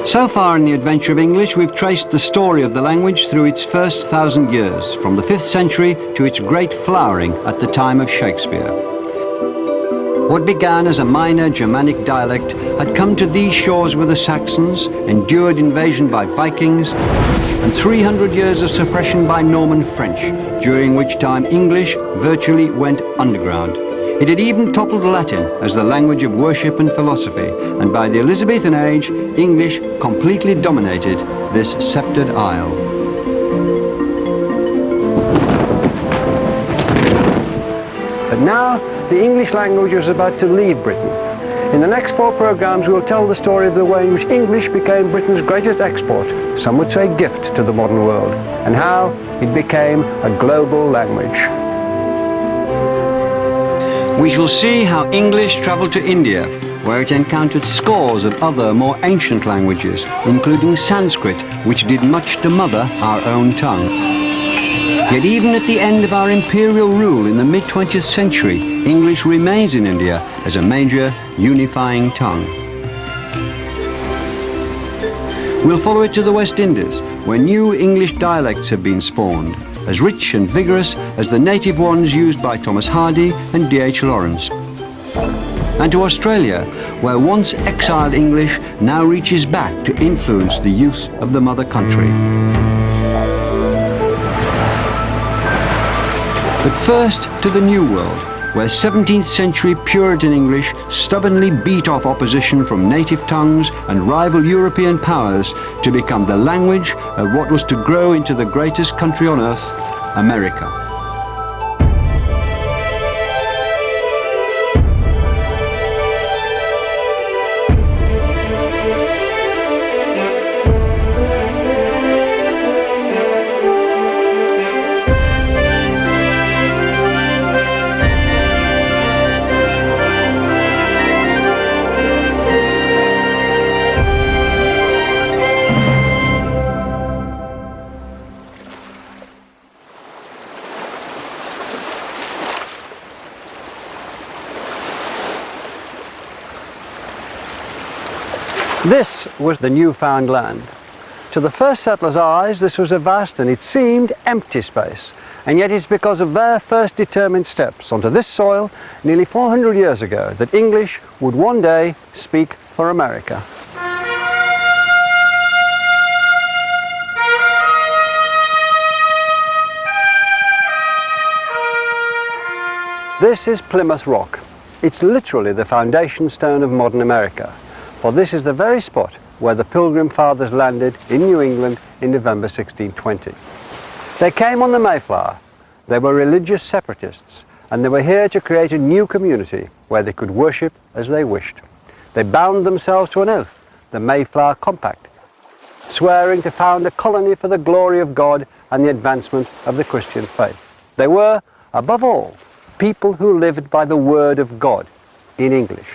So far in the adventure of English, we've traced the story of the language through its first 1,000 years, from the 5th century to its great flowering at the time of Shakespeare. What began as a minor Germanic dialect had come to these shores with the Saxons, endured invasion by Vikings, and 300 years of suppression by Norman French, during which time English virtually went underground. It had even toppled Latin as the language of worship and philosophy, and by the Elizabethan age, English completely dominated this sceptred isle. But now, the English language was about to leave Britain. In the next 4 programs, we'll tell the story of the way in which English became Britain's greatest export, some would say gift to the modern world, and how it became a global language. We shall see how English travelled to India, where it encountered scores of other more ancient languages, including Sanskrit, which did much to mother our own tongue. Yet even at the end of our imperial rule in the mid-20th century, English remains in India as a major unifying tongue. We'll follow it to the West Indies, where new English dialects have been spawned, as rich and vigorous as the native ones used by Thomas Hardy and D.H. Lawrence. And to Australia, where once exiled English now reaches back to influence the youth of the mother country. But first to the New World, where 17th century Puritan English stubbornly beat off opposition from native tongues and rival European powers to become the language of what was to grow into the greatest country on earth, America. This was the newfound land. To the first settlers' eyes, this was a vast and it seemed empty space. And yet it's because of their first determined steps onto this soil nearly 400 years ago that English would one day speak for America. This is Plymouth Rock. It's literally the foundation stone of modern America. For this is the very spot where the Pilgrim Fathers landed in New England in November 1620. They came on the Mayflower. They were religious separatists, and they were here to create a new community where they could worship as they wished. They bound themselves to an oath, the Mayflower Compact, swearing to found a colony for the glory of God and the advancement of the Christian faith. They were, above all, people who lived by the word of God in English.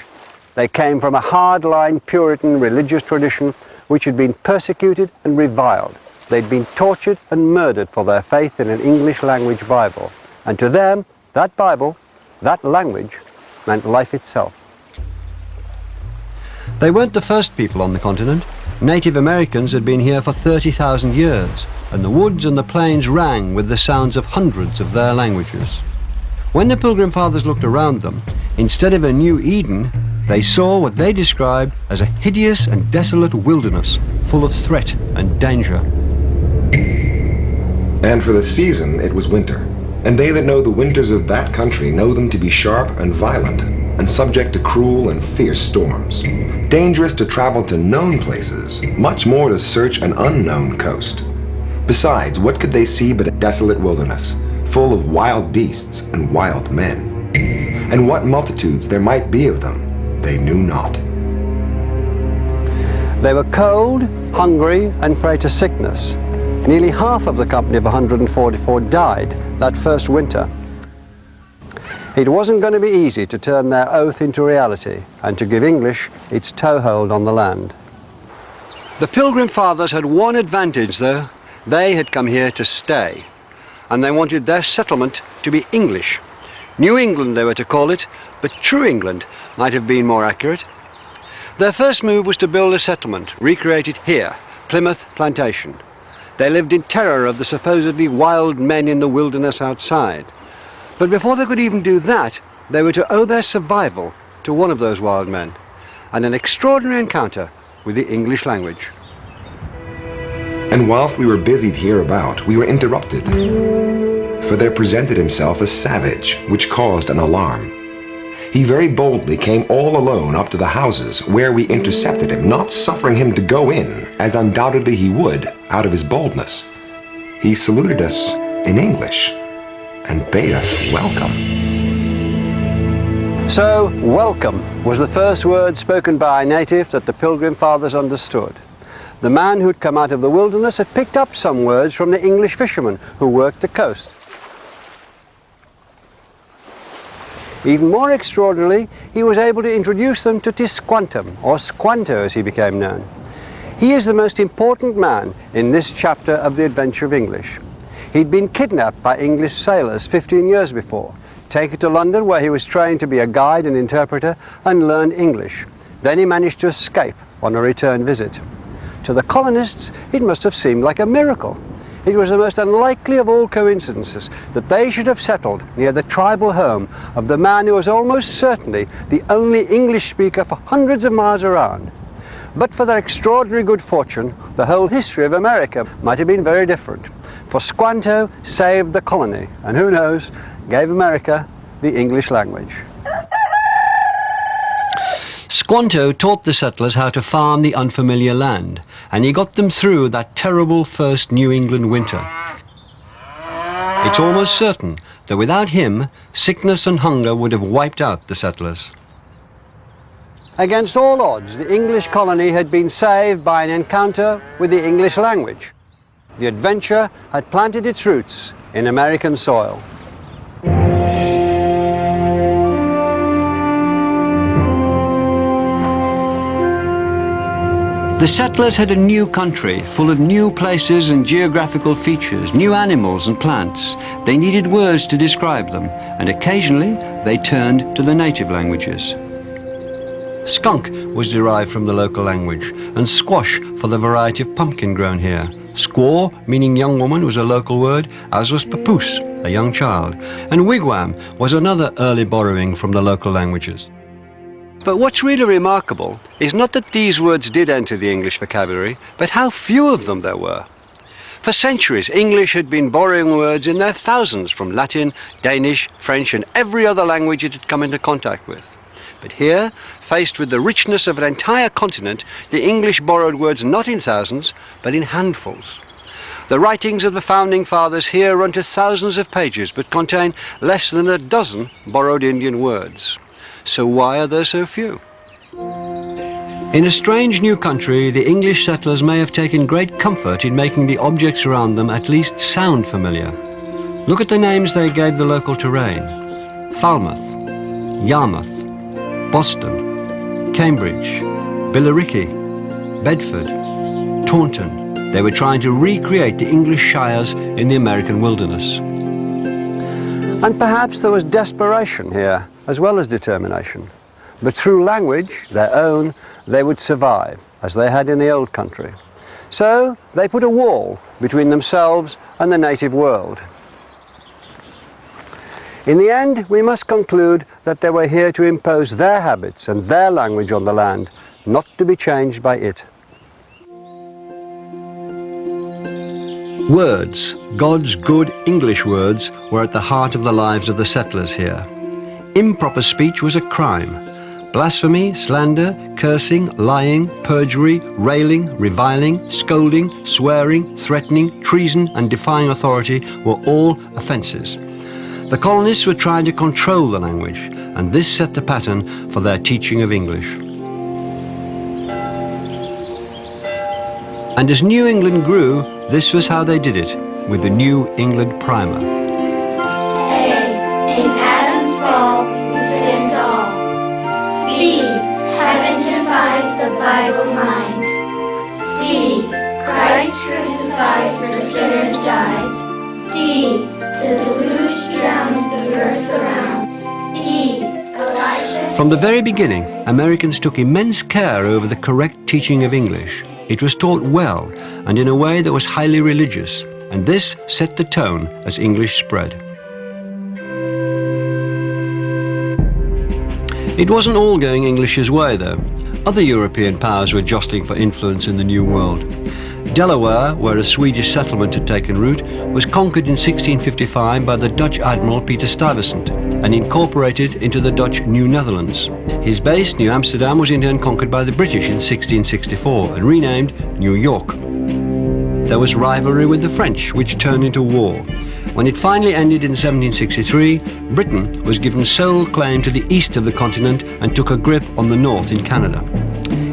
They came from a hard-line Puritan religious tradition which had been persecuted and reviled. They'd been tortured and murdered for their faith in an English language Bible. And to them, that Bible, that language, meant life itself. They weren't the first people on the continent. Native Americans had been here for 30,000 years, and the woods and the plains rang with the sounds of hundreds of their languages. When the Pilgrim Fathers looked around them, instead of a new Eden, they saw what they described as a hideous and desolate wilderness, full of threat and danger. And for the season, it was winter. And they that know the winters of that country know them to be sharp and violent, and subject to cruel and fierce storms. Dangerous to travel to known places, much more to search an unknown coast. Besides, what could they see but a desolate wilderness, full of wild beasts and wild men? And what multitudes there might be of them, they knew not. They were cold, hungry, and prey to sickness. Nearly half of the company of 144 died that first winter. It wasn't going to be easy to turn their oath into reality and to give English its toehold on the land. The Pilgrim Fathers had one advantage, though. They had come here to stay, and they wanted their settlement to be English. New England they were to call it, but True England might have been more accurate. Their first move was to build a settlement, recreated here, Plymouth Plantation. They lived in terror of the supposedly wild men in the wilderness outside. But before they could even do that, they were to owe their survival to one of those wild men, and an extraordinary encounter with the English language. And whilst we were busied hereabout, we were interrupted. For there presented himself a savage, which caused an alarm. He very boldly came all alone up to the houses, where we intercepted him, not suffering him to go in, as undoubtedly he would, out of his boldness. He saluted us in English, and bade us welcome. So, welcome was the first word spoken by a native that the Pilgrim Fathers understood. The man who'd come out of the wilderness had picked up some words from the English fishermen who worked the coast. Even more extraordinarily, he was able to introduce them to Tisquantum, or Squanto as he became known. He is the most important man in this chapter of the adventure of English. He'd been kidnapped by English sailors 15 years before, taken to London where he was trained to be a guide and interpreter and learned English. Then he managed to escape on a return visit. To the colonists, it must have seemed like a miracle. It was the most unlikely of all coincidences that they should have settled near the tribal home of the man who was almost certainly the only English speaker for hundreds of miles around. But for their extraordinary good fortune, the whole history of America might have been very different. For Squanto saved the colony, and who knows, gave America the English language. Squanto taught the settlers how to farm the unfamiliar land, and he got them through that terrible first New England winter. It's almost certain that without him, sickness and hunger would have wiped out the settlers. Against all odds, the English colony had been saved by an encounter with the English language. The adventure had planted its roots in American soil. The settlers had a new country full of new places and geographical features, new animals and plants. They needed words to describe them, and occasionally they turned to the native languages. Skunk was derived from the local language, and squash for the variety of pumpkin grown here. Squaw, meaning young woman, was a local word, as was papoose, a young child, and wigwam was another early borrowing from the local languages. But what's really remarkable is not that these words did enter the English vocabulary, but how few of them there were. For centuries, English had been borrowing words in their thousands from Latin, Danish, French, and every other language it had come into contact with. But here, faced with the richness of an entire continent, the English borrowed words not in thousands, but in handfuls. The writings of the Founding Fathers here run to thousands of pages, but contain less than a dozen borrowed Indian words. So why are there so few? In a strange new country, the English settlers may have taken great comfort in making the objects around them at least sound familiar. Look at the names they gave the local terrain: Falmouth, Yarmouth, Boston, Cambridge, Billericay, Bedford, Taunton. They were trying to recreate the English shires in the American wilderness. And perhaps there was desperation here, as well as determination. But through language, their own, they would survive, as they had in the old country. So they put a wall between themselves and the native world. In the end, we must conclude that they were here to impose their habits and their language on the land, not to be changed by it. Words, God's good English words, were at the heart of the lives of the settlers here. Improper speech was a crime. Blasphemy, slander, cursing, lying, perjury, railing, reviling, scolding, swearing, threatening, treason, and defying authority were all offences. The colonists were trying to control the language, and this set the pattern for their teaching of English. And as New England grew, this was how they did it, with the New England Primer. A. In Adam's fall, sin to all. B. Heaven divided the Bible mind. C. Christ crucified for sinners died. D. The deluge drowned the earth around. E. A Elijah. From the very beginning, Americans took immense care over the correct teaching of English. It was taught well and in a way that was highly religious, and this set the tone as English spread. It wasn't all going English's way, though. Other European powers were jostling for influence in the New World. Delaware, where a Swedish settlement had taken root, was conquered in 1655 by the Dutch Admiral Peter Stuyvesant and incorporated into the Dutch New Netherlands. His base, New Amsterdam, was in turn conquered by the British in 1664 and renamed New York. There was rivalry with the French, which turned into war. When it finally ended in 1763, Britain was given sole claim to the east of the continent and took a grip on the north in Canada.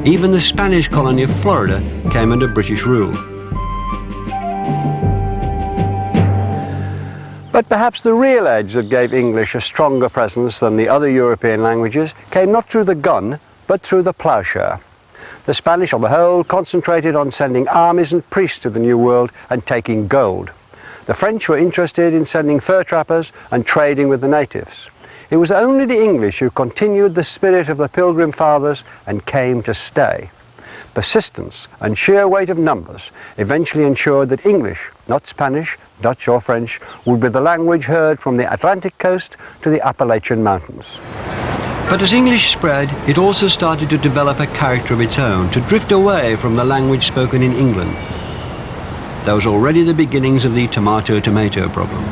Even the Spanish colony of Florida came under British rule. But perhaps the real edge that gave English a stronger presence than the other European languages came not through the gun, but through the ploughshare. The Spanish, on the whole, concentrated on sending armies and priests to the New World and taking gold. The French were interested in sending fur trappers and trading with the natives. It was only the English who continued the spirit of the Pilgrim Fathers and came to stay. Persistence and sheer weight of numbers eventually ensured that English, not Spanish, Dutch or French, would be the language heard from the Atlantic coast to the Appalachian Mountains. But as English spread, it also started to develop a character of its own, to drift away from the language spoken in England. There was already the beginnings of the tomato-tomato problem.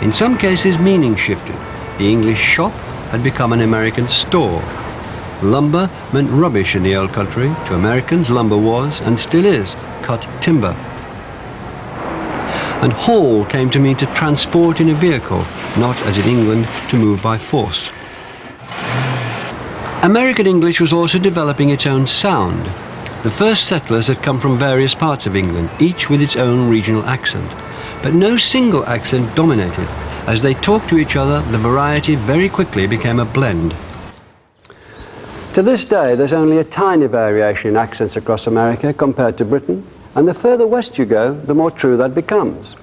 In some cases, meaning shifted. The English shop had become an American store. Lumber meant rubbish in the old country. To Americans, lumber was, and still is, cut timber. And haul came to mean to transport in a vehicle, not, as in England, to move by force. American English was also developing its own sound. The first settlers had come from various parts of England, each with its own regional accent. But no single accent dominated. As they talked to each other, the variety very quickly became a blend. To this day, there's only a tiny variation in accents across America compared to Britain, and the further west you go, the more true that becomes.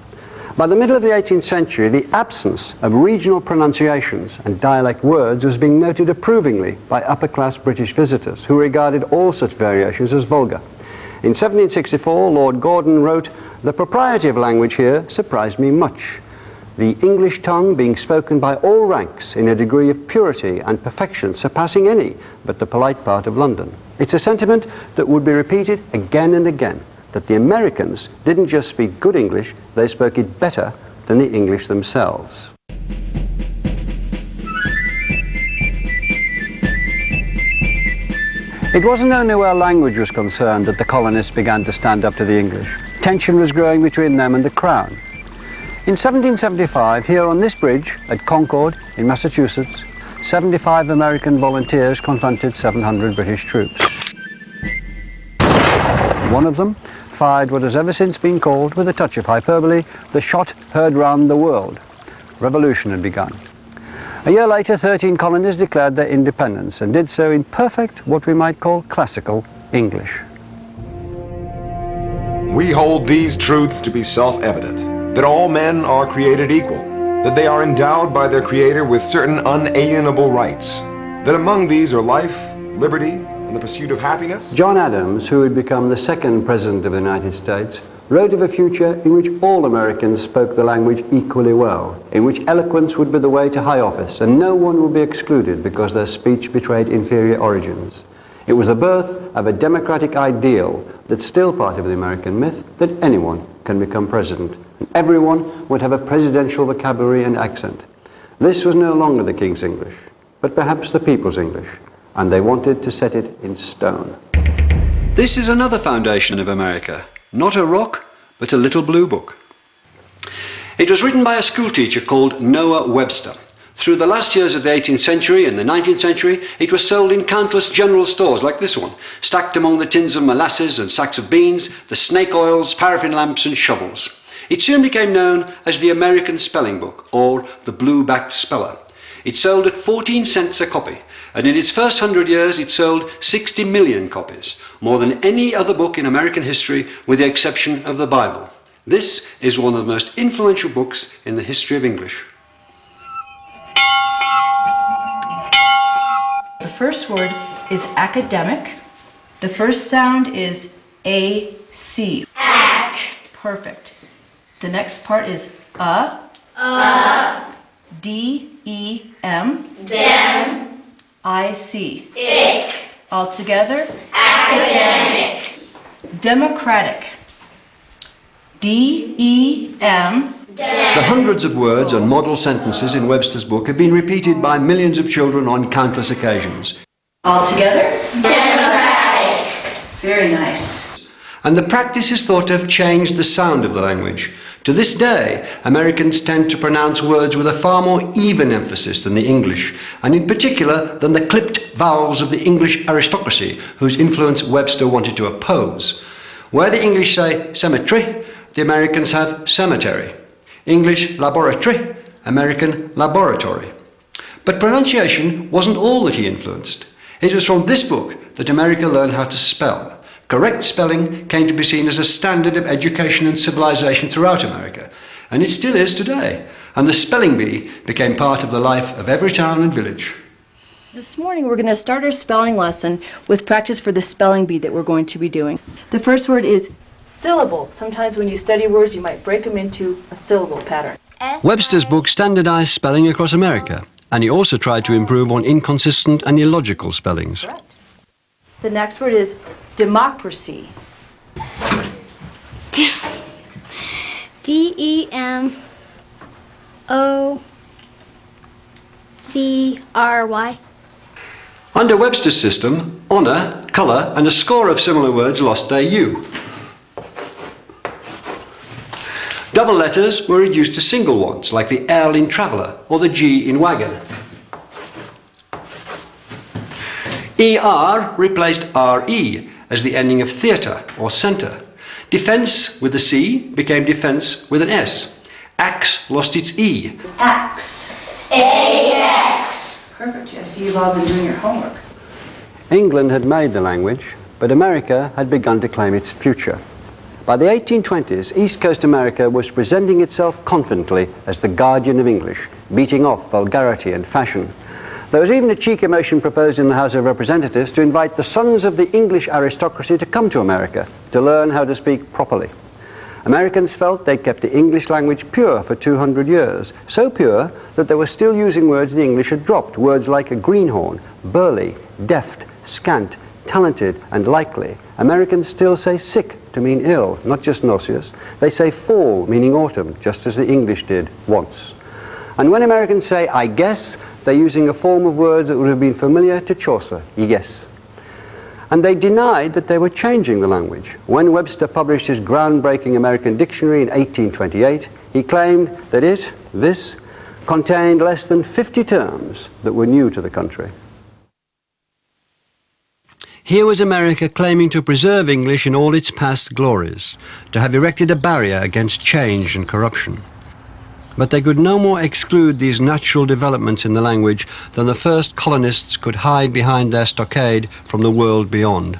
By the middle of the 18th century, the absence of regional pronunciations and dialect words was being noted approvingly by upper-class British visitors, who regarded all such variations as vulgar. In 1764, Lord Gordon wrote, "The propriety of language here surprised me much. The English tongue being spoken by all ranks in a degree of purity and perfection surpassing any but the polite part of London." It's a sentiment that would be repeated again and again, that the Americans didn't just speak good English, they spoke it better than the English themselves. It wasn't only where language was concerned that the colonists began to stand up to the English. Tension was growing between them and the Crown. In 1775, here on this bridge at Concord in Massachusetts, 75 American volunteers confronted 700 British troops. One of them fired what has ever since been called, with a touch of hyperbole, the shot heard round the world. Revolution had begun. A year later, 13 colonies declared their independence and did so in perfect, what we might call classical English. We hold these truths to be self-evident, that all men are created equal, that they are endowed by their Creator with certain unalienable rights, that among these are life, liberty, and the pursuit of happiness. John Adams, who had become the second President of the United States, wrote of a future in which all Americans spoke the language equally well, in which eloquence would be the way to high office, and no one would be excluded because their speech betrayed inferior origins. It was the birth of a democratic ideal that's still part of the American myth, that anyone can become president, and everyone would have a presidential vocabulary and accent. This was no longer the King's English, but perhaps the people's English, and they wanted to set it in stone. This is another foundation of America, not a rock, but a little blue book. It was written by a schoolteacher called Noah Webster. Through the last years of the 18th century and the 19th century, it was sold in countless general stores like this one, stacked among the tins of molasses and sacks of beans, the snake oils, paraffin lamps and shovels. It soon became known as the American Spelling Book, or the Blue-Backed Speller. It sold at 14 cents a copy, and in its first 100 years it sold 60 million copies, more than any other book in American history with the exception of the Bible. This is one of the most influential books in the history of English. first word is academic. The first sound is A-C. Ac. Perfect. The next part is D-E-M. Dem. I-C. Ic. All together. Academic. Democratic. D-E-M. The hundreds of words and model sentences in Webster's book have been repeated by millions of children on countless occasions. All together. Democratic. Very nice. And the practice is thought to have changed the sound of the language. To this day, Americans tend to pronounce words with a far more even emphasis than the English, and in particular than the clipped vowels of the English aristocracy, whose influence Webster wanted to oppose. Where the English say cemetery, the Americans have cemetery. English laboratory, American laboratory. But pronunciation wasn't all that he influenced. It was from this book that America learned how to spell. Correct spelling came to be seen as a standard of education and civilization throughout America, and it still is today. And the spelling bee became part of the life of every town and village. This morning we're going to start our spelling lesson with practice for the spelling bee that we're going to be doing. The first word is syllable. Sometimes when you study words you might break them into a syllable pattern. Webster's book standardized spelling across America, and he also tried to improve on inconsistent and illogical spellings. Correct. The next word is democracy. D-E-M-O-C-R-Y. Under Webster's system, honor, color, and a score of similar words lost their U. Double letters were reduced to single ones, like the L in traveller or the G in wagon. ER replaced RE as the ending of theatre or centre. Defence with the C became defence with an S. Axe lost its E. Axe. A-X. Perfect. I see you've all been doing your homework. England had made the language, but America had begun to claim its future. By the 1820s, East Coast America was presenting itself confidently as the guardian of English, beating off vulgarity and fashion. There was even a cheeky motion proposed in the House of Representatives to invite the sons of the English aristocracy to come to America to learn how to speak properly. Americans felt they'd kept the English language pure for 200 years, so pure that they were still using words the English had dropped, words like a greenhorn, burly, deft, scant, talented, and likely. Americans still say sick to mean ill, not just nauseous. They say fall, meaning autumn, just as the English did once. And when Americans say I guess, they're using a form of words that would have been familiar to Chaucer, yes. And they denied that they were changing the language. When Webster published his groundbreaking American dictionary in 1828, he claimed that this, contained less than 50 terms that were new to the country. Here was America claiming to preserve English in all its past glories, to have erected a barrier against change and corruption. But they could no more exclude these natural developments in the language than the first colonists could hide behind their stockade from the world beyond.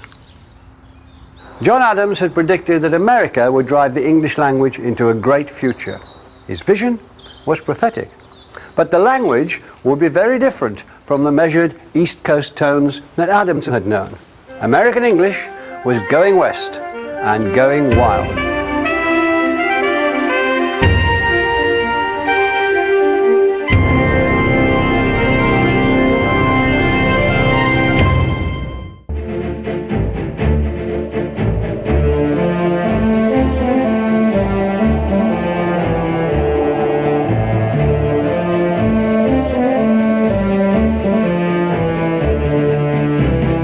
John Adams had predicted that America would drive the English language into a great future. His vision was prophetic. But the language would be very different from the measured East Coast tones that Adams had known. American English was going west and going wild.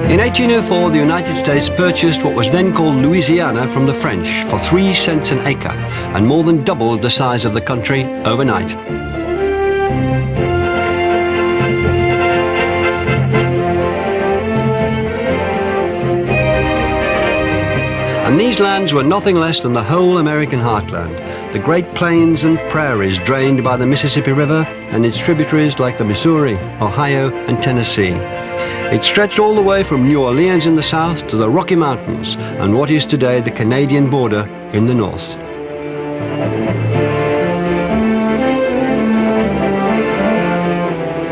In 1804, the United States purchased what was then called Louisiana from the French for 3 cents an acre and more than doubled the size of the country overnight. And these lands were nothing less than the whole American heartland, the great plains and prairies drained by the Mississippi River and its tributaries like the Missouri, Ohio, and Tennessee. It stretched all the way from New Orleans in the south to the Rocky Mountains and what is today the Canadian border in the north.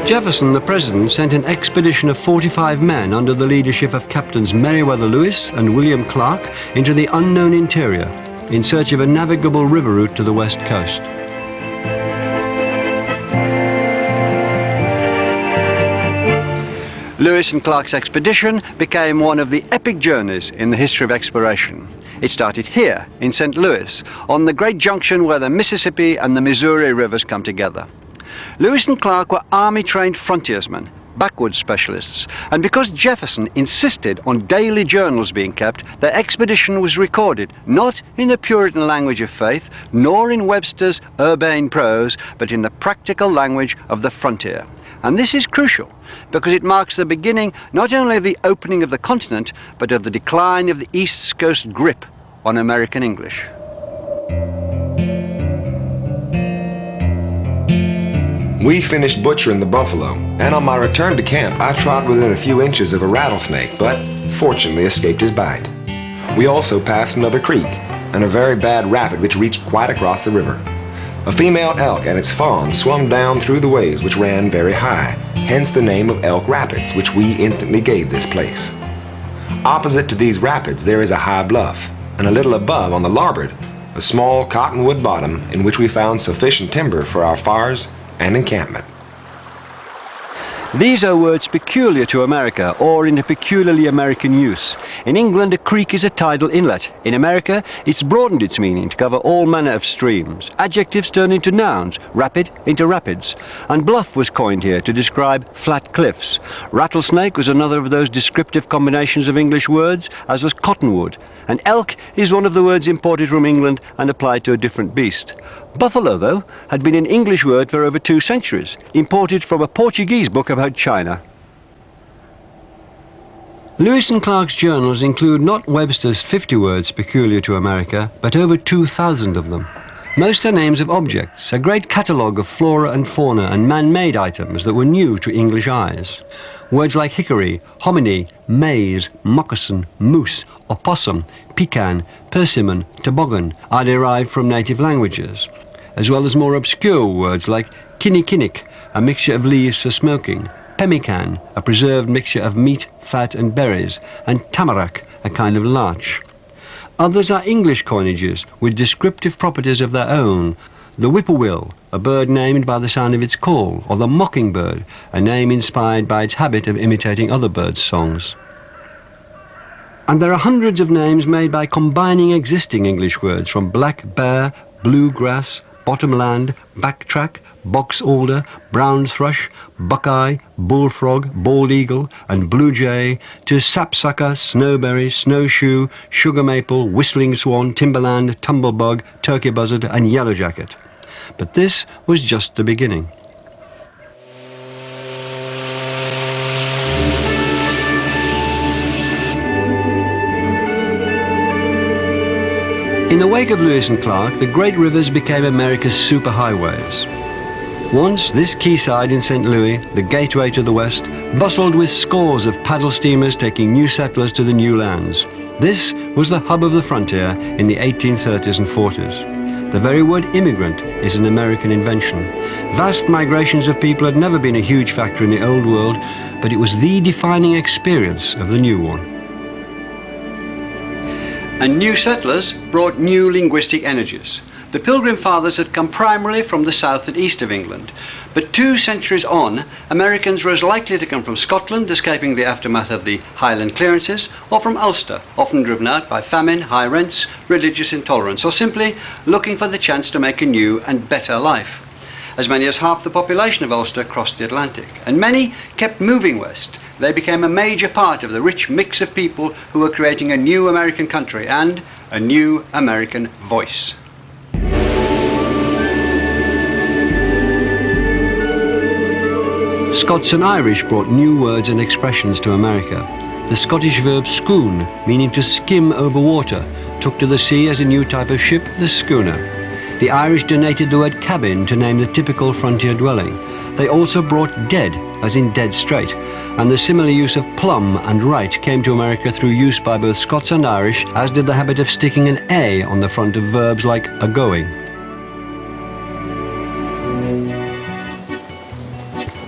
Jefferson, the president, sent an expedition of 45 men under the leadership of Captains Meriwether Lewis and William Clark into the unknown interior in search of a navigable river route to the west coast. Lewis and Clark's expedition became one of the epic journeys in the history of exploration. It started here in St. Louis, on the great junction where the Mississippi and the Missouri rivers come together. Lewis and Clark were army-trained frontiersmen, backwoods specialists, and because Jefferson insisted on daily journals being kept, their expedition was recorded not in the Puritan language of faith, nor in Webster's urbane prose, but in the practical language of the frontier. And this is crucial, because it marks the beginning not only of the opening of the continent, but of the decline of the East Coast grip on American English. We finished butchering the buffalo, and on my return to camp, I trod within a few inches of a rattlesnake, but fortunately escaped his bite. We also passed another creek, and a very bad rapid which reached quite across the river. A female elk and its fawn swum down through the waves which ran very high, hence the name of Elk Rapids, which we instantly gave this place. Opposite to these rapids there is a high bluff, and a little above on the larboard, a small cottonwood bottom in which we found sufficient timber for our fires and encampment. These are words peculiar to America or in a peculiarly American use. In England, a creek is a tidal inlet. In America, it's broadened its meaning to cover all manner of streams. Adjectives turn into nouns, rapid into rapids. And bluff was coined here to describe flat cliffs. Rattlesnake was another of those descriptive combinations of English words, as was cottonwood. And elk is one of the words imported from England and applied to a different beast. Buffalo, though, had been an English word for over 2 centuries, imported from a Portuguese book about China. Lewis and Clark's journals include not Webster's 50 words peculiar to America, but over 2,000 of them. Most are names of objects, a great catalogue of flora and fauna and man-made items that were new to English eyes. Words like hickory, hominy, maize, moccasin, moose, opossum, pecan, persimmon, toboggan are derived from native languages, as well as more obscure words like kinnikinnick, a mixture of leaves for smoking, pemmican, a preserved mixture of meat, fat and berries, and tamarack, a kind of larch. Others are English coinages with descriptive properties of their own. The whippoorwill, a bird named by the sound of its call, or the mockingbird, a name inspired by its habit of imitating other birds' songs. And there are hundreds of names made by combining existing English words from black bear, bluegrass, bottomland, backtrack, box alder, brown thrush, buckeye, bullfrog, bald eagle, and blue jay, to sapsucker, snowberry, snowshoe, sugar maple, whistling swan, timberland, tumblebug, turkey buzzard, and yellowjacket. But this was just the beginning. In the wake of Lewis and Clark, the great rivers became America's superhighways. Once, this quayside in St. Louis, the gateway to the west, bustled with scores of paddle steamers taking new settlers to the new lands. This was the hub of the frontier in the 1830s and 40s. The very word immigrant is an American invention. Vast migrations of people had never been a huge factor in the old world, but it was the defining experience of the new one. And new settlers brought new linguistic energies. The Pilgrim Fathers had come primarily from the south and east of England, but 2 centuries on, Americans were as likely to come from Scotland, escaping the aftermath of the Highland clearances, or from Ulster, often driven out by famine, high rents, religious intolerance, or simply looking for the chance to make a new and better life. As many as half the population of Ulster crossed the Atlantic, and many kept moving west. They became a major part of the rich mix of people who were creating a new American country and a new American voice. Scots and Irish brought new words and expressions to America. The Scottish verb schoon, meaning to skim over water, took to the sea as a new type of ship, the schooner. The Irish donated the word cabin to name the typical frontier dwelling. They also brought dead, as in dead straight, and the similar use of plumb and right came to America through use by both Scots and Irish, as did the habit of sticking an A on the front of verbs like a-going.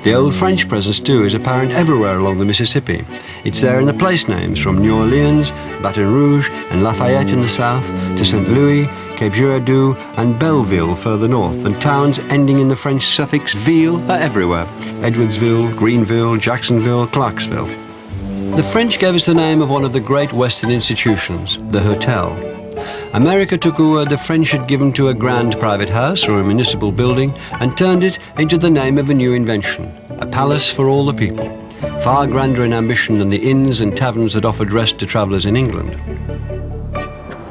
The old French presence too is apparent everywhere along the Mississippi. It's there in the place names from New Orleans, Baton Rouge and Lafayette in the south to St. Louis, Cape Girardeau and Belleville further north, and towns ending in the French suffix ville are everywhere. Edwardsville, Greenville, Jacksonville, Clarksville. The French gave us the name of one of the great Western institutions, the hotel. America took a word the French had given to a grand private house or a municipal building and turned it into the name of a new invention, a palace for all the people, far grander in ambition than the inns and taverns that offered rest to travellers in England.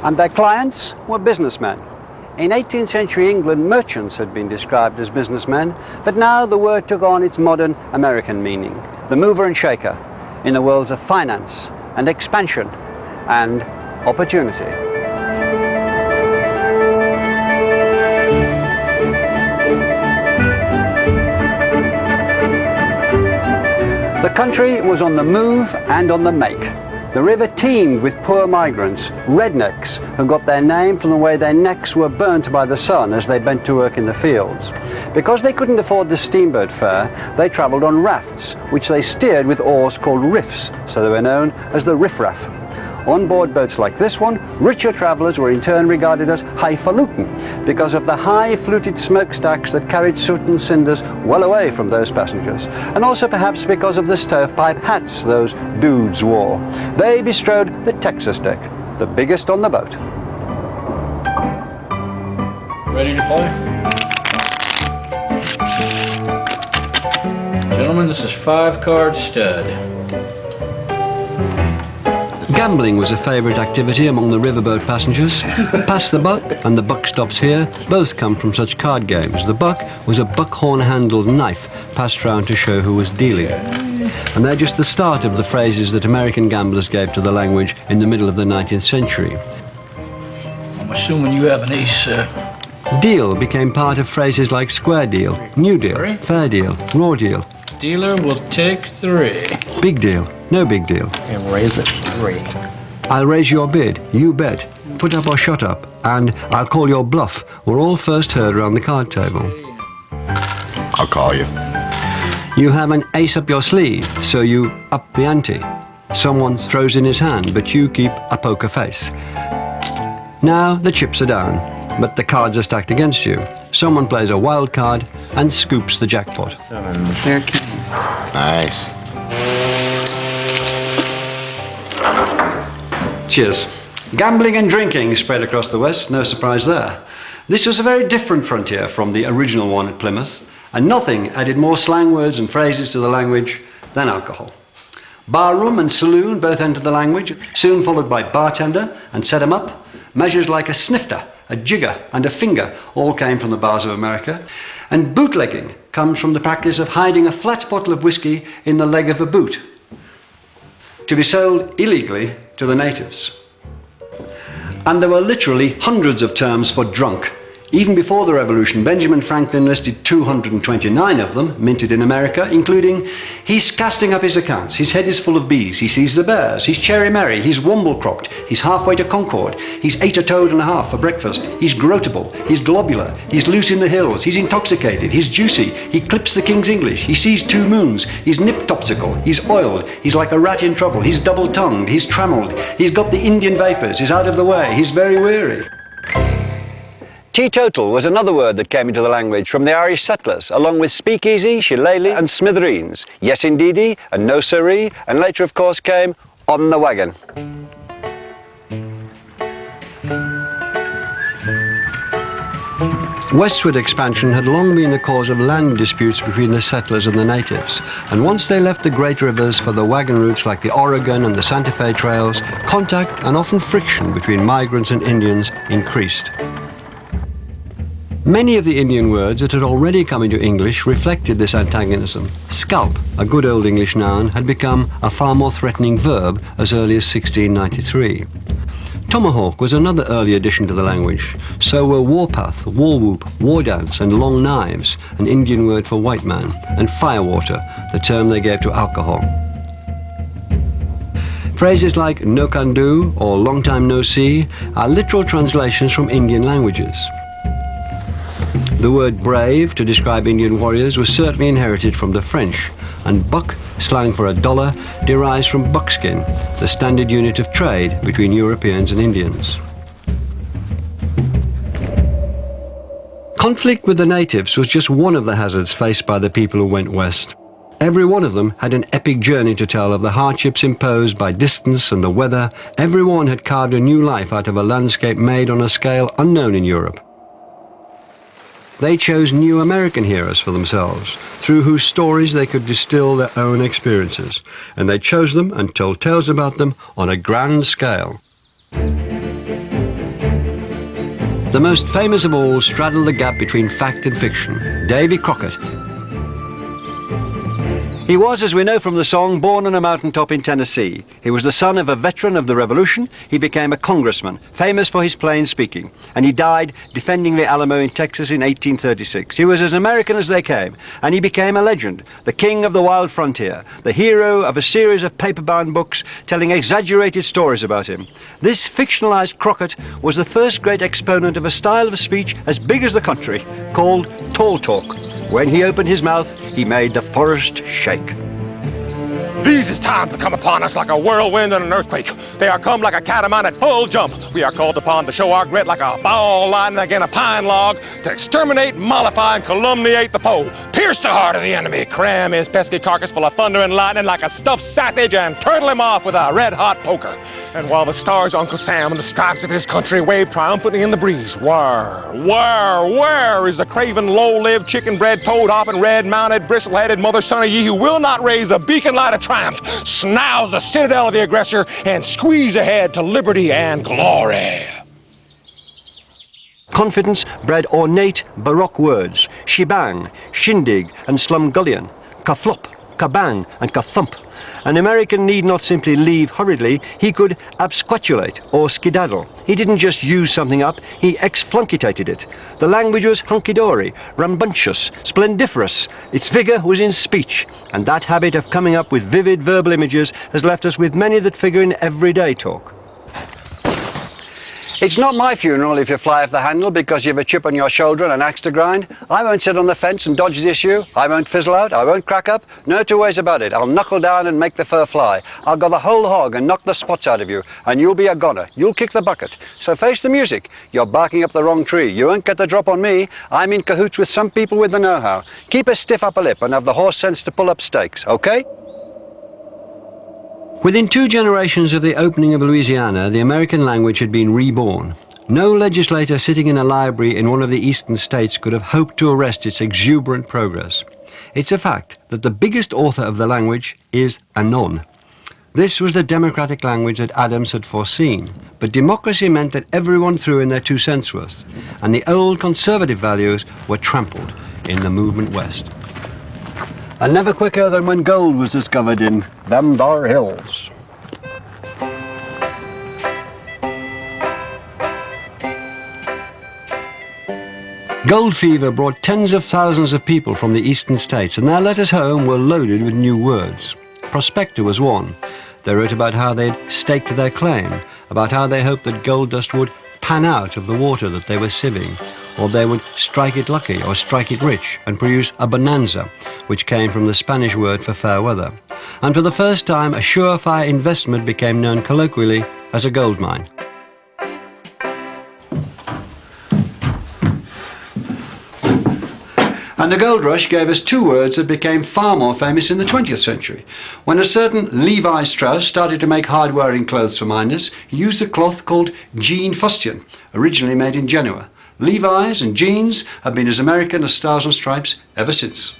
And their clients were businessmen. In 18th century England, merchants had been described as businessmen, but now the word took on its modern American meaning, the mover and shaker in the worlds of finance and expansion and opportunity. The country was on the move and on the make. The river teemed with poor migrants, rednecks, who got their name from the way their necks were burnt by the sun as they bent to work in the fields. Because they couldn't afford the steamboat fare, they travelled on rafts, which they steered with oars called riffs, so they were known as the riffraff. On board boats like this one, richer travellers were in turn regarded as highfalutin because of the high fluted smokestacks that carried soot and cinders well away from those passengers, and also perhaps because of the stovepipe hats those dudes wore. They bestrode the Texas deck, the biggest on the boat. Ready to play? Gentlemen, this is 5-card stud. Gambling was a favourite activity among the riverboat passengers. Pass the buck and the buck stops here both come from such card games. The buck was a buckhorn-handled knife passed round to show who was dealing. And they're just the start of the phrases that American gamblers gave to the language in the middle of the 19th century. I'm assuming you have an ace, Deal became part of phrases like square deal, new deal, Sorry? fair deal, raw deal. Dealer will take 3. Big deal, no big deal. And raise it 3. I'll raise your bid, you bet, put up or shut up, and I'll call your bluff were all first heard around the card table. I'll call you. You have an ace up your sleeve, so you up the ante. Someone throws in his hand, but you keep a poker face. Now the chips are down, but the cards are stacked against you. Someone plays a wild card and scoops the jackpot. Sevens. They're kings. Nice. Cheers. Gambling and drinking spread across the West, no surprise there. This was a very different frontier from the original one at Plymouth, and nothing added more slang words and phrases to the language than alcohol. Barroom and saloon both entered the language, soon followed by bartender and set 'em up. Measures like a snifter, a jigger and a finger all came from the bars of America. And bootlegging comes from the practice of hiding a flat bottle of whiskey in the leg of a boot to be sold illegally to the natives. And there were literally hundreds of terms for drunk. Even before the Revolution, Benjamin Franklin listed 229 of them, minted in America, including, he's casting up his accounts, his head is full of bees, he sees the bears, he's cherry merry, he's womble-cropped, he's halfway to Concord, he's ate a toad and a half for breakfast, he's grotable, he's globular, he's loose in the hills, he's intoxicated, he's juicy, he clips the King's English, he sees 2 moons, he's nip-topsical, he's oiled, he's like a rat in trouble, he's double-tongued, he's trammelled, he's got the Indian vapors, he's out of the way, he's very weary. Teetotal was another word that came into the language from the Irish settlers, along with speakeasy, shillelagh and smithereens, yes indeedy and no siree, and later of course came on the wagon. Westward expansion had long been the cause of land disputes between the settlers and the natives, and once they left the great rivers for the wagon routes like the Oregon and the Santa Fe trails, contact and often friction between migrants and Indians increased. Many of the Indian words that had already come into English reflected this antagonism. Scalp, a good old English noun, had become a far more threatening verb as early as 1693. Tomahawk was another early addition to the language. So were warpath, war whoop, war dance, and long knives, an Indian word for white man, and firewater, the term they gave to alcohol. Phrases like no can do or long time no see are literal translations from Indian languages. The word brave to describe Indian warriors was certainly inherited from the French, and buck, slang for a dollar, derives from buckskin, the standard unit of trade between Europeans and Indians. Conflict with the natives was just one of the hazards faced by the people who went west. Every one of them had an epic journey to tell of the hardships imposed by distance and the weather. Every one had carved a new life out of a landscape made on a scale unknown in Europe. They chose new American heroes for themselves, through whose stories they could distill their own experiences, and they chose them and told tales about them on a grand scale. The most famous of all straddled the gap between fact and fiction, Davy Crockett. He was, as we know from the song, born on a mountaintop in Tennessee. He was the son of a veteran of the Revolution. He became a congressman, famous for his plain speaking, and he died defending the Alamo in Texas in 1836. He was as American as they came, and he became a legend, the king of the wild frontier, the hero of a series of paper-bound books telling exaggerated stories about him. This fictionalized Crockett was the first great exponent of a style of speech as big as the country, called tall talk. When he opened his mouth, he made the forest shake. These is times that come upon us like a whirlwind and an earthquake. They are come like a catamount at full jump. We are called upon to show our grit like a ball lightning against a pine log, to exterminate, mollify, and calumniate the foe. Pierce the heart of the enemy, cram his pesky carcass full of thunder and lightning like a stuffed sausage, and turtle him off with a red-hot poker. And while the stars of Uncle Sam and the stripes of his country wave triumphantly in the breeze, where is the craven, low-lived, chicken-bred, toad-hopping, red-mounted, bristle-headed mother son of ye who will not raise the beacon light of triumph, snouse the citadel of the aggressor, and squeeze ahead to liberty and glory? Confidence bred ornate Baroque words, shebang, shindig, and slumgullion, kaflop, kabang, and kathump. An American need not simply leave hurriedly, he could absquatulate or skedaddle. He didn't just use something up, he exflunkitated it. The language was hunky-dory, rambunctious, splendiferous. Its vigor was in speech, and that habit of coming up with vivid verbal images has left us with many that figure in everyday talk. It's not my funeral if you fly off the handle because you have a chip on your shoulder and an axe to grind. I won't sit on the fence and dodge the issue. I won't fizzle out. I won't crack up. No two ways about it. I'll knuckle down and make the fur fly. I'll go the whole hog and knock the spots out of you, and you'll be a goner. You'll kick the bucket. So face the music. You're barking up the wrong tree. You won't get the drop on me. I'm in cahoots with some people with the know-how. Keep a stiff upper lip and have the horse sense to pull up stakes, okay? Within 2 generations of the opening of Louisiana, the American language had been reborn. No legislator sitting in a library in one of the eastern states could have hoped to arrest its exuberant progress. It's a fact that the biggest author of the language is Anon. This was the democratic language that Adams had foreseen, but democracy meant that everyone threw in their 2 cents worth, and the old conservative values were trampled in the movement west. And never quicker than when gold was discovered in them thar hills. Gold fever brought tens of thousands of people from the eastern states, and their letters home were loaded with new words. Prospector was one. They wrote about how they'd staked their claim, about how they hoped that gold dust would pan out of the water that they were sieving, or they would strike it lucky or strike it rich and produce a bonanza, which came from the Spanish word for fair weather. And for the first time, a surefire investment became known colloquially as a gold mine. And the gold rush gave us 2 words that became far more famous in the 20th century. When a certain Levi Strauss started to make hard-wearing clothes for miners, he used a cloth called jean fustian, originally made in Genoa. Levi's and jeans have been as American as Stars and Stripes ever since.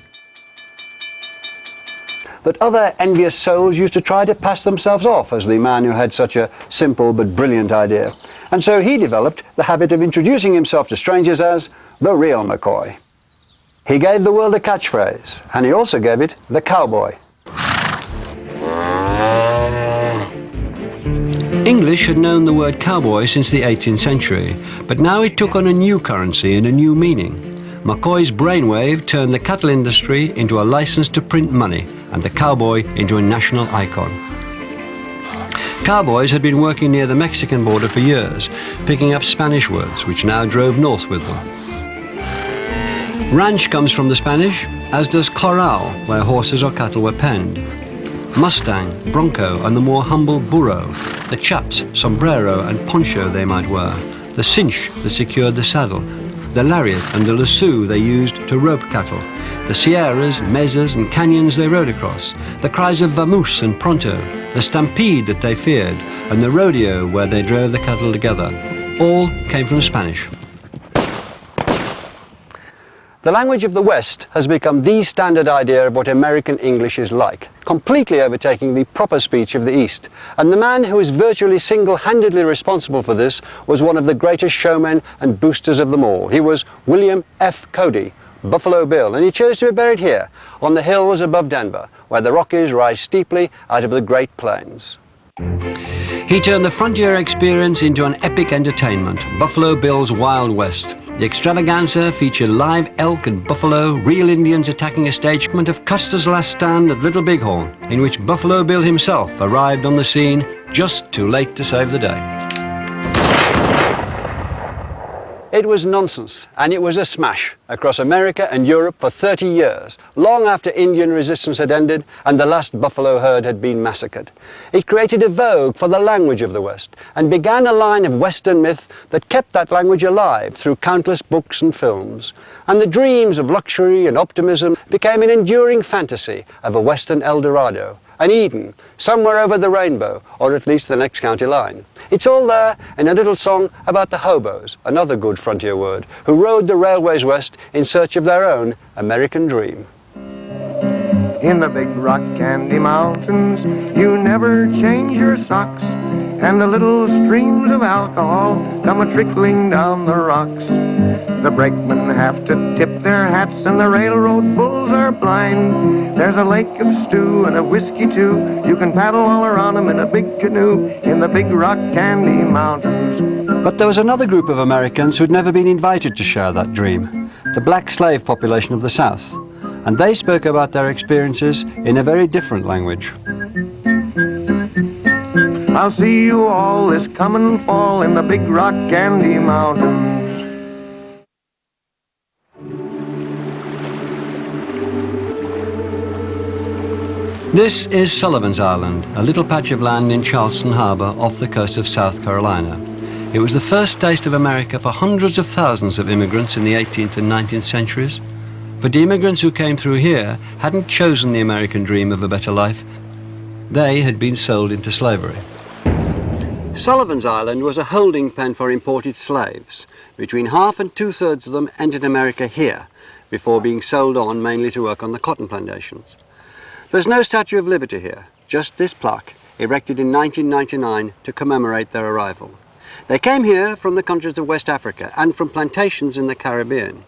But other envious souls used to try to pass themselves off as the man who had such a simple but brilliant idea. And so he developed the habit of introducing himself to strangers as the real McCoy. He gave the world a catchphrase, and he also gave it the cowboy. English had known the word cowboy since the 18th century, but now it took on a new currency and a new meaning. McCoy's brainwave turned the cattle industry into a license to print money, and the cowboy into a national icon. Cowboys had been working near the Mexican border for years, picking up Spanish words, which now drove north with them. Ranch comes from the Spanish, as does corral, where horses or cattle were penned. Mustang, bronco, and the more humble burro. The chaps, sombrero, and poncho they might wear. The cinch that secured the saddle. The lariat and the lasso they used to rope cattle. The sierras, mesas, and canyons they rode across. The cries of vamoose and pronto. The stampede that they feared. And the rodeo where they drove the cattle together. All came from Spanish. The language of the West has become the standard idea of what American English is like, completely overtaking the proper speech of the East. And the man who is virtually single-handedly responsible for this was one of the greatest showmen and boosters of them all. He was William F. Cody, Buffalo Bill, and he chose to be buried here, on the hills above Denver, where the Rockies rise steeply out of the Great Plains. He turned the frontier experience into an epic entertainment, Buffalo Bill's Wild West. The extravaganza featured live elk and buffalo, real Indians attacking a stagement of Custer's Last Stand at Little Bighorn, in which Buffalo Bill himself arrived on the scene just too late to save the day. It was nonsense, and it was a smash across America and Europe for 30 years, long after Indian resistance had ended and the last buffalo herd had been massacred. It created a vogue for the language of the West and began a line of Western myth that kept that language alive through countless books and films. And the dreams of luxury and optimism became an enduring fantasy of a Western El Dorado, an Eden, somewhere over the rainbow, or at least the next county line. It's all there in a little song about the hobos, another good frontier word, who rode the railways west in search of their own American dream. In the big rock candy mountains, you never change your socks, and the little streams of alcohol come a-trickling down the rocks. The brakemen have to tip their hats, and the railroad bulls are blind. There's a lake of stew and a whiskey too. You can paddle all around them in a big canoe in the big rock candy mountains. But there was another group of Americans who'd never been invited to share that dream, the black slave population of the South. And they spoke about their experiences in a very different language. I'll see you all this coming fall in the big rock candy mountains. This is Sullivan's Island, a little patch of land in Charleston Harbor off the coast of South Carolina. It was the first taste of America for hundreds of thousands of immigrants in the 18th and 19th centuries. But the immigrants who came through here hadn't chosen the American dream of a better life. They had been sold into slavery. Sullivan's Island was a holding pen for imported slaves. Between half and two-thirds of them entered America here, before being sold on mainly to work on the cotton plantations. There's no Statue of Liberty here, just this plaque, erected in 1999 to commemorate their arrival. They came here from the countries of West Africa and from plantations in the Caribbean.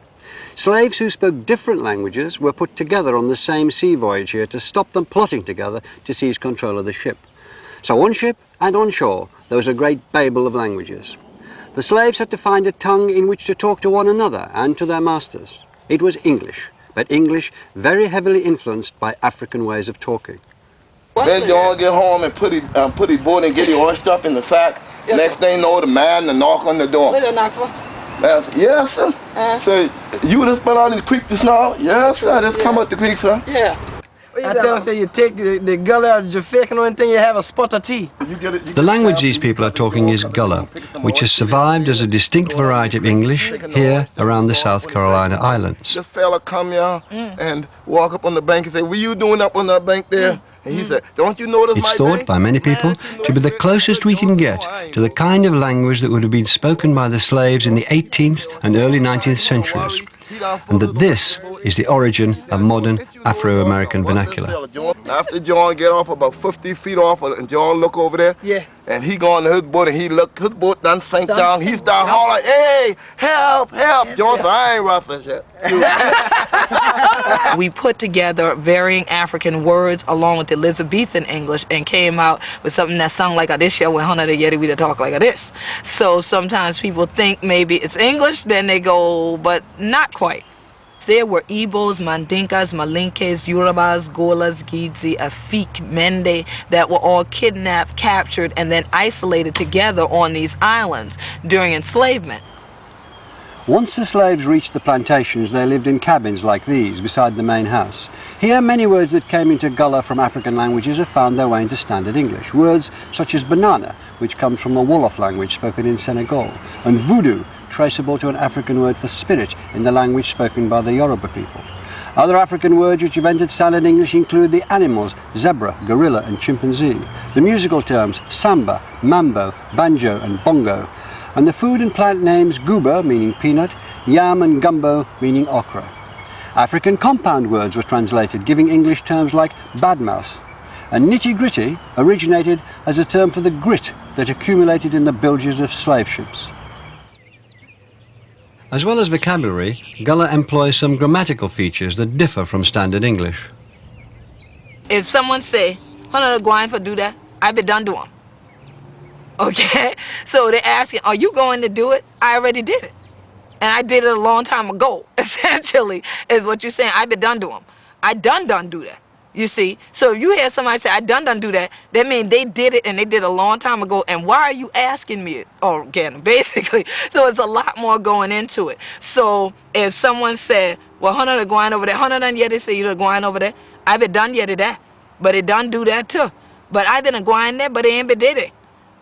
Slaves who spoke different languages were put together on the same sea voyage here to stop them plotting together to seize control of the ship. So on ship and on shore, there was a great babel of languages. The slaves had to find a tongue in which to talk to one another and to their masters. It was English, but English very heavily influenced by African ways of talking. Then you all get home and put his board and get it all stuff in the sack. Yes, next thing you know, the man and knock on the door. Yes, sir. So you just been out in the creek just now? Yes, sir. Just come up the creek, sir. Yeah. I tell you, you take the gully out of your fake and anything, you have a spot of tea. The language these people are talking is Gullah, which has survived as a distinct variety of English here around the South Carolina islands. This fella come here and walk up on the bank and say, what are you doing up on that bank there? And he said, don't you notice it's thought by many people to be the closest we can get to the kind of language that would have been spoken by the slaves in the 18th and early 19th centuries, and that this is the origin of modern Afro-American vernacular. After John get off about 50 feet off, and John look over there, and he go on his boat, and he look, his boat done sank down. He start hollering, hey, help, help. John said, I ain't rough as shit. We put together varying African words along with Elizabethan English and came out with something that sounded like a this year when Hana the Yeti we talk like a this. So sometimes people think maybe it's English, then they go, but not quite. There were Igbos, Mandinkas, Malinkes, Yorubas, Golas, Gidzi, Afik, Mende that were all kidnapped, captured, and then isolated together on these islands during enslavement. Once the slaves reached the plantations, they lived in cabins like these beside the main house. Here, many words that came into Gullah from African languages have found their way into standard English. Words such as banana, which comes from the Wolof language spoken in Senegal, and voodoo, traceable to an African word for spirit in the language spoken by the Yoruba people. Other African words which have entered standard English include the animals zebra, gorilla and chimpanzee, the musical terms samba, mambo, banjo and bongo, and the food and plant names guba, meaning peanut, yam and gumbo, meaning okra. African compound words were translated, giving English terms like badmouse. And nitty-gritty originated as a term for the grit that accumulated in the bilges of slave ships. As well as vocabulary, Gullah employs some grammatical features that differ from standard English. If someone say, "Hunter going for do that," I be done to them. Okay? So they asking, "Are you going to do it?" I already did it. And I did it a long time ago, essentially, is what you're saying. I be done to them. I done do that. You see? So if you hear somebody say, "I done do that," that means they did it and they did it a long time ago. And why are you asking me it? Oh, again, basically. So it's a lot more going into it. So if someone said, "Well, Hunter going over there," Hunter done yet they say you're going over there. I be done yet that. But it done do that too. But I been going there, but they ain't be did it.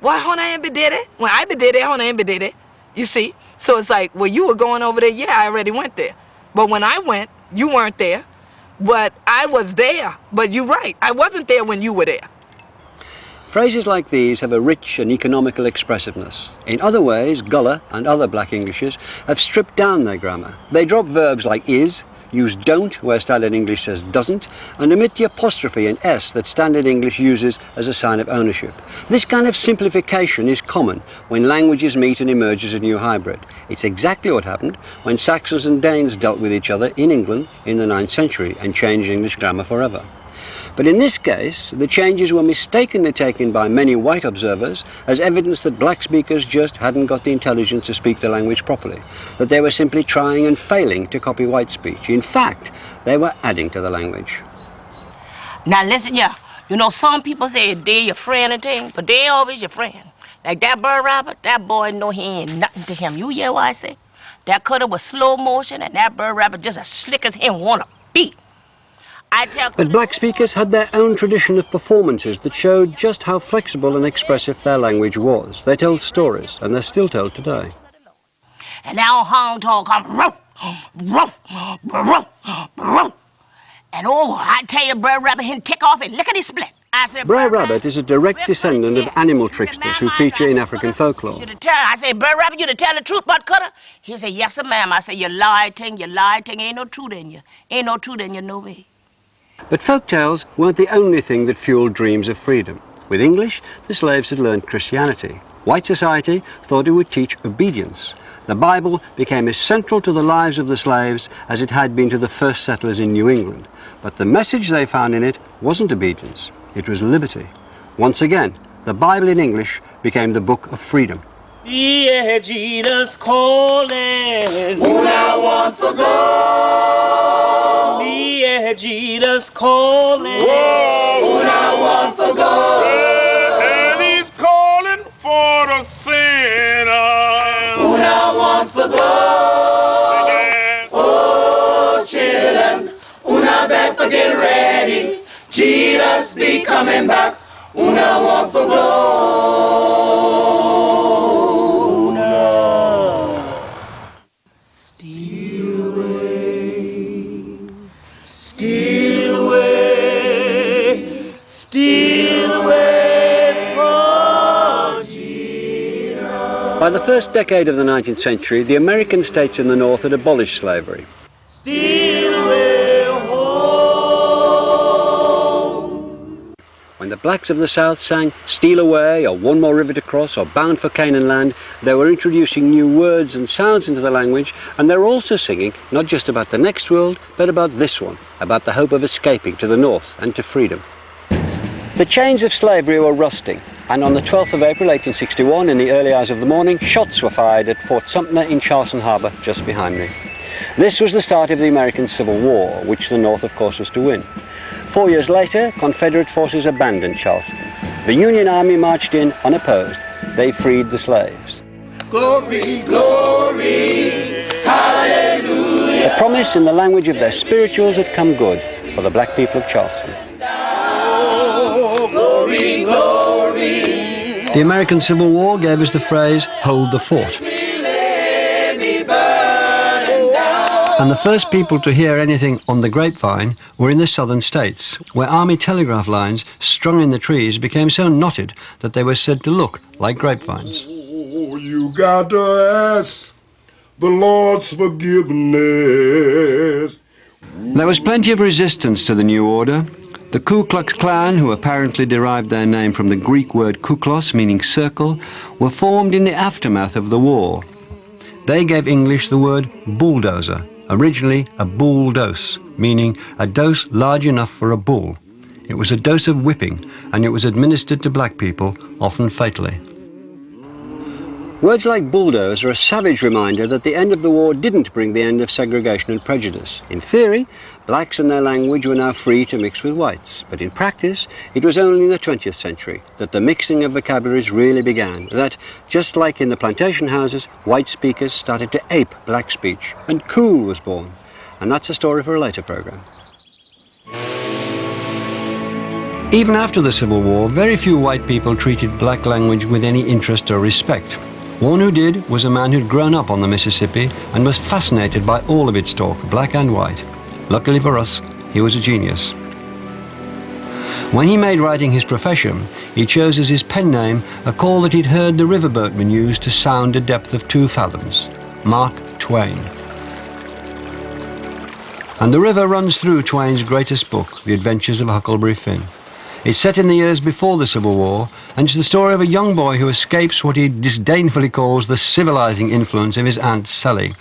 Why Hunter ain't be did it? When I be did it, Hunter ain't be did it. You see? So it's like, well, you were going over there. Yeah, I already went there. But when I went, you weren't there. But I was there. But you're right. I wasn't there when you were there. Phrases like these have a rich and economical expressiveness. In other ways, Gullah and other Black Englishes have stripped down their grammar. They drop verbs like is, use don't where standard English says doesn't, and omit the apostrophe and s that standard English uses as a sign of ownership. This kind of simplification is common when languages meet and emerge as a new hybrid. It's exactly what happened when Saxons and Danes dealt with each other in England in the 9th century and changed English grammar forever. But in this case, the changes were mistakenly taken by many white observers as evidence that black speakers just hadn't got the intelligence to speak the language properly, that they were simply trying and failing to copy white speech. In fact, they were adding to the language. Now listen, yeah, you know, some people say they're your friend and thing, but they always your friend. Like that bird rabbit, that boy know he ain't nothing to him. You hear what I say? That cutter was slow motion and that bird rabbit just as slick as him wanna be. But black speakers had their own tradition of performances that showed just how flexible and expressive their language was. They told stories, and they're still told today. And now Hong Tong come, and oh, I tell you, Brer Rabbit, he'll take off and lickety split. Brer Rabbit is a direct descendant of animal tricksters who feature in African folklore. I say, Brer Rabbit, you to tell the truth about Cutter? He said, yes, sir, ma'am. I say, you lie, ting, ain't no truth in you. Ain't no truth in you, no way. But folktales weren't the only thing that fueled dreams of freedom. With English, the slaves had learned Christianity. White society thought it would teach obedience. The Bible became as central to the lives of the slaves as it had been to the first settlers in New England. But the message they found in it wasn't obedience, it was liberty. Once again, the Bible in English became the book of freedom. Yeah, Jesus calling. Who now want for God? Yeah, Jesus calling. Who now want for God? And he's calling for the sinner. Who now want for God? Oh, children, who now back for get ready? Jesus be coming back. Who now want for God? By the first decade of the 19th century, the American states in the North had abolished slavery. When the blacks of the South sang "Steal Away" or "One More River to Cross" or "Bound for Canaan Land," they were introducing new words and sounds into the language, and they were also singing not just about the next world, but about this one, about the hope of escaping to the North and to freedom. The chains of slavery were rusting, and on the 12th of April 1861, in the early hours of the morning, shots were fired at Fort Sumter in Charleston Harbor, just behind me. This was the start of the American Civil War, which the North, of course, was to win. 4 years later, Confederate forces abandoned Charleston. The Union Army marched in unopposed. They freed the slaves. Glory, glory, The promise in the language of their spirituals had come good for the black people of Charleston. Glory, glory. The American Civil War gave us the phrase, "Hold the fort." And the first people to hear anything on the grapevine were in the southern states, where army telegraph lines strung in the trees became so knotted that they were said to look like grapevines. Oh, you got to ask the Lord's forgiveness. There was plenty of resistance to the new order. The Ku Klux Klan, who apparently derived their name from the Greek word kuklos, meaning circle, were formed in the aftermath of the war. They gave English the word bulldozer, originally a bull dose, meaning a dose large enough for a bull. It was a dose of whipping, and it was administered to black people, often fatally. Words like bulldoze are a savage reminder that the end of the war didn't bring the end of segregation and prejudice. In theory, blacks and their language were now free to mix with whites, but in practice, it was only in the 20th century that the mixing of vocabularies really began, that, just like in the plantation houses, white speakers started to ape black speech, and cool was born. And that's a story for a later program. Even after the Civil War, very few white people treated black language with any interest or respect. One who did was a man who'd grown up on the Mississippi and was fascinated by all of its talk, black and white. Luckily for us, he was a genius. When he made writing his profession, he chose as his pen name a call that he'd heard the riverboatmen use to sound a depth of 2 fathoms, Mark Twain. And the river runs through Twain's greatest book, The Adventures of Huckleberry Finn. It's set in the years before the Civil War, and it's the story of a young boy who escapes what he disdainfully calls the civilizing influence of his Aunt Sally.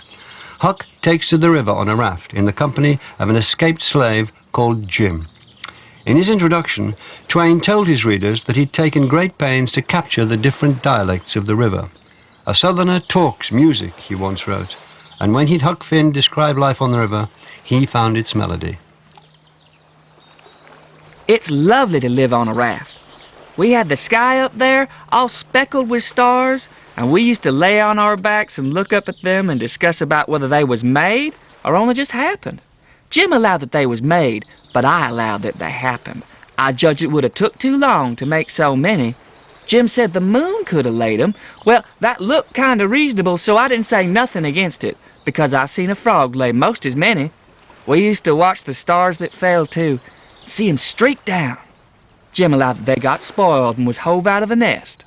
Huck takes to the river on a raft in the company of an escaped slave called Jim. In his introduction, Twain told his readers that he'd taken great pains to capture the different dialects of the river. "A southerner talks music," he once wrote, and when he'd Huck Finn describe life on the river, he found its melody. It's lovely to live on a raft. We had the sky up there, all speckled with stars, and we used to lay on our backs and look up at them and discuss about whether they was made or only just happened. Jim allowed that they was made, but I allowed that they happened. I judged it would have took too long to make so many. Jim said the moon could have laid 'em. Well, that looked kind of reasonable, so I didn't say nothing against it, because I seen a frog lay most as many. We used to watch the stars that fell, too. See 'em streak down. Jim allowed that they got spoiled and was hove out of the nest.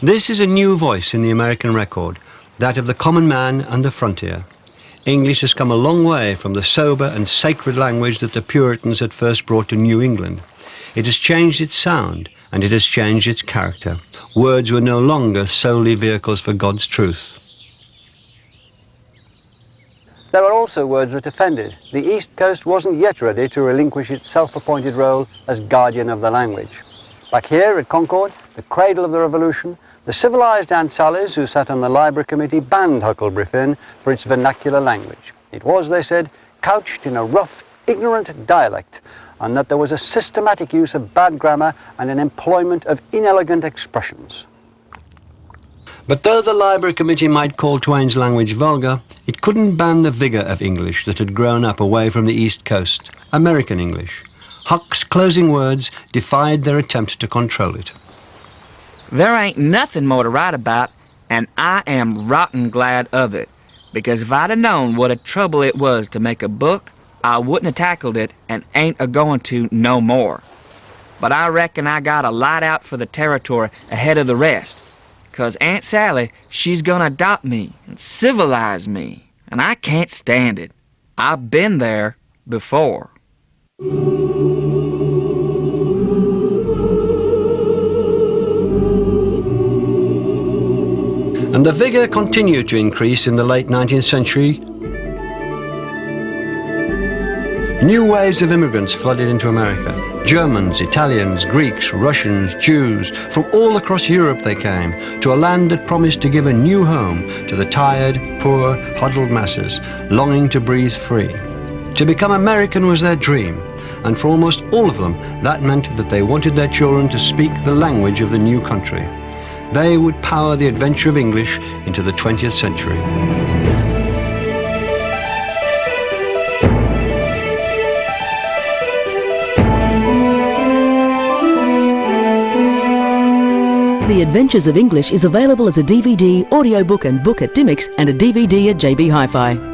This is a new voice in the American record, that of the common man and the frontier. English has come a long way from the sober and sacred language that the Puritans had first brought to New England. It has changed its sound, and it has changed its character. Words were no longer solely vehicles for God's truth. There were also words that offended. The East Coast wasn't yet ready to relinquish its self-appointed role as guardian of the language. Back here at Concord, the cradle of the Revolution, the civilized Aunt Sallies who sat on the Library Committee banned Huckleberry Finn for its vernacular language. It was, they said, couched in a rough, ignorant dialect, and that there was a systematic use of bad grammar and an employment of inelegant expressions. But though the Library Committee might call Twain's language vulgar, it couldn't ban the vigor of English that had grown up away from the East Coast, American English. Huck's closing words defied their attempt to control it. There ain't nothing more to write about, and I am rotten glad of it, because if I'd have known what a trouble it was to make a book, I wouldn't have tackled it and ain't a-going to no more. But I reckon I got a light out for the territory ahead of the rest. 'Cause Aunt Sally, she's gonna adopt me and civilize me, and I can't stand it. I've been there before. And the vigor continued to increase in the late 19th century. New waves of immigrants flooded into America. Germans, Italians, Greeks, Russians, Jews, from all across Europe they came to a land that promised to give a new home to the tired, poor, huddled masses, longing to breathe free. To become American was their dream, and for almost all of them, that meant that they wanted their children to speak the language of the new country. They would power the adventure of English into the 20th century. The Adventures of English is available as a DVD, audiobook and book at Dymocks and a DVD at JB Hi-Fi.